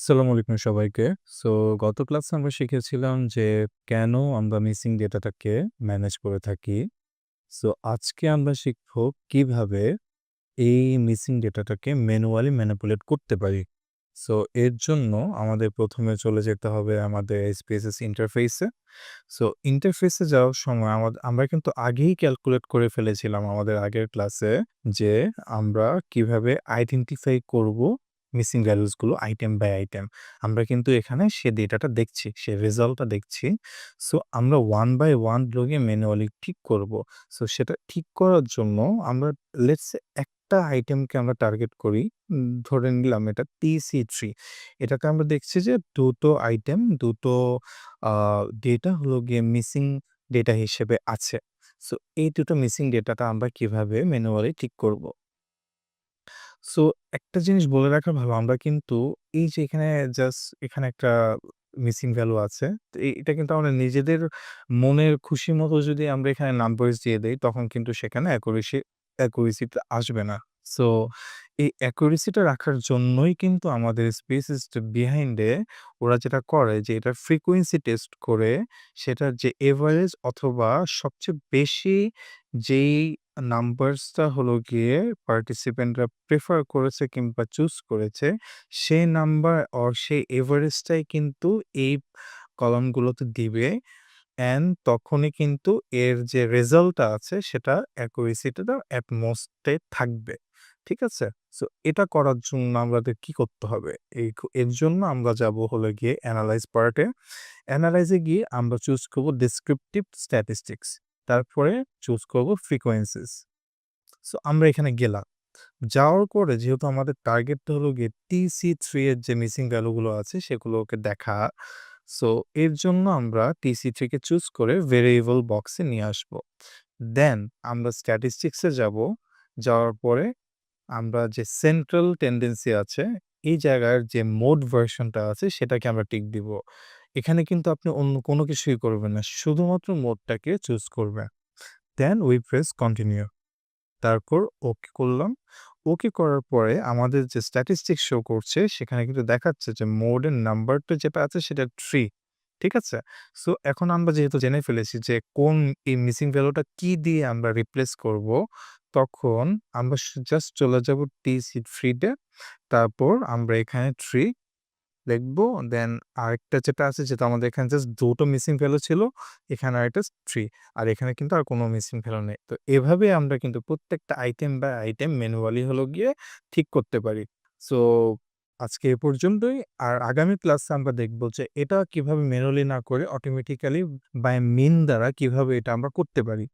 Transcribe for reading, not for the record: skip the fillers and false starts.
আসসালামু আলাইকুম সবাইকে। সো গত ক্লাসে আমরা শিখেছিলাম যে কেন আমরা মিসিং ডেটাটাকে ম্যানেজ করে থাকি। সো আজকে আমরা শিখব কিভাবে এই মিসিং ডেটাটাকে ম্যানুয়ালি ম্যানিপুলেট করতে পারি। সো এর জন্য আমাদের ১ম এ চলে যেতে হবে আমাদের SPSS ইন্টারফেসে। সো ইন্টারফেসে যাওয়ার সময় আমরা কিন্তু আগেই ক্যালকুলেট করে ফেলেছিলাম আমাদের আগের ক্লাসে যে আমরা কিভাবে আইডেন্টিফাই করব মিসিং ভ্যালুস গুলো আইটেম বাই আইটেম। আমরা কিন্তু এখানে সে ডেটাটা দেখছি, সে রেজাল্টটা দেখছি। সো আমরা ওয়ান বাই ওয়ান গুলোকে ম্যানুয়ালি ঠিক করব। সো সেটা ঠিক করার জন্য আমরা লেটস সে একটা আইটেমকে আমরা টার্গেট করি। ধরে নিলাম এটা TC3। এটাতে আমরা দেখছি যে ২ টো আইটেম, ২ টো আ ডেটা হলো গিয়ে মিসিং ডেটা হিসেবে আছে। সো এই ২ টো মিসিং ডেটাটা আমরা কিভাবে ম্যানুয়ালি ঠিক করব? সো একটা জিনিস বলে রাখা ভালো, আমরা কিন্তু এই যে এখানে এখানে একটা মিসিং ভ্যালু আছে। তো এটা কিন্তু আমরা নিজেদের মনের খুশি মতো যদি আমরা এখানে নাম্বারস দিয়ে দেই, তখন কিন্তু সেখানে অ্যাকুরেসি টা আসবে না। সো এই অ্যাকুরেসি টা রাখার জন্যই কিন্তু আমাদের স্পেসিস বিহাইন্ড এ ওরা যেটা করে যে এটা ফ্রিকোয়েন্সি টেস্ট করে সেটার যে এভারেজ অথবা সবচেয়ে বেশি যেই নাম্বারসটা হলো গিয়ে পার্টিসিপেন্টরা প্রেফার করেছে কিংবা চুজ করেছে, সেই নাম্বার অর সেই এভারেজটাই কিন্তু এই কলামগুলোতে দিবে। অ্যান্ড তখনই কিন্তু এর যে রেজাল্টটা আছে সেটা অ্যাকুরেসিটা এট মোস্ট এ থাকবে। ঠিক আছে? সো এটা করার জন্য আমাদের কি করতে হবে? এর জন্য আমরা যাবো হলো গিয়ে এনালাইজ পার্টে। এনালাইজ এ গিয়ে আমরা চুজ করব ডেসক্রিপটিভ স্ট্যাটিস্টিক্স। তারপরে চুজ করব ফ্রিকোয়েন্সিস। সো আমরা এখানে গেলাম। যাওয়ার পরে যেহেতু আমাদের টার্গেটটা হলো গিয়ে TC3 এর যে মিসিং ভ্যালু গুলো আছে সেগুলোকে দেখা। সো এর জন্য আমরা TC3 কে চুজ করে ভেরিয়েবল বক্সে নিয়ে আসবো। দেন আমরা স্ট্যাটিস্টিকস এ যাবো। যাওয়ার পরে আমরা যে সেন্ট্রাল টেনডেন্সি আছে, এই জায়গার যে মোড ভার্সনটা আছে সেটাকে আমরা টিক দিব। এখানে কিন্তু আপনি অন্য কোনো কিছুই করবেন না। শুধুমাত্র মোডটাকে চুজ করবেন। Then we press continue. তারপর ওকে করলাম। ওকে করার পরে আমাদের যে স্ট্যাটিস্টিক্স শো করছে সেখানে কিন্তু দেখাচ্ছে যে মোডের নাম্বারটা যেটা আছে সেটা ৩। ঠিক আছে? সো এখন আমরা যেহেতু জেনে ফেলেছি যে কোন এই মিসিং ভ্যালুটা কি দিয়ে আমরা রিপ্লেস করব, তখন আমরা জাস্ট চলে যাব TC3 তে। তারপর আমরা এখানে ৩ লিখবো। দেন আরেকটা যেটা আছে যেটা আমাদের এখানে জাস্ট ২ টো মিসিং ভ্যালু ছিল। এখানে আরেকটা ৩। আর এখানে কিন্তু আর কোনো মিসিং ভ্যালু নেই। তো এভাবে আমরা কিন্তু প্রত্যেকটা আইটেম বাই আইটেম ম্যানুয়ালি হলো গিয়ে ঠিক করতে পারি। সো আজকে এ পর্যন্তই। আর আগামী ক্লাসে আমরা দেখব যে এটা কিভাবে ম্যানুয়ালি না করে অটোমেটিক্যালি বাই মিন দ্বারা কিভাবে এটা আমরা করতে পারি।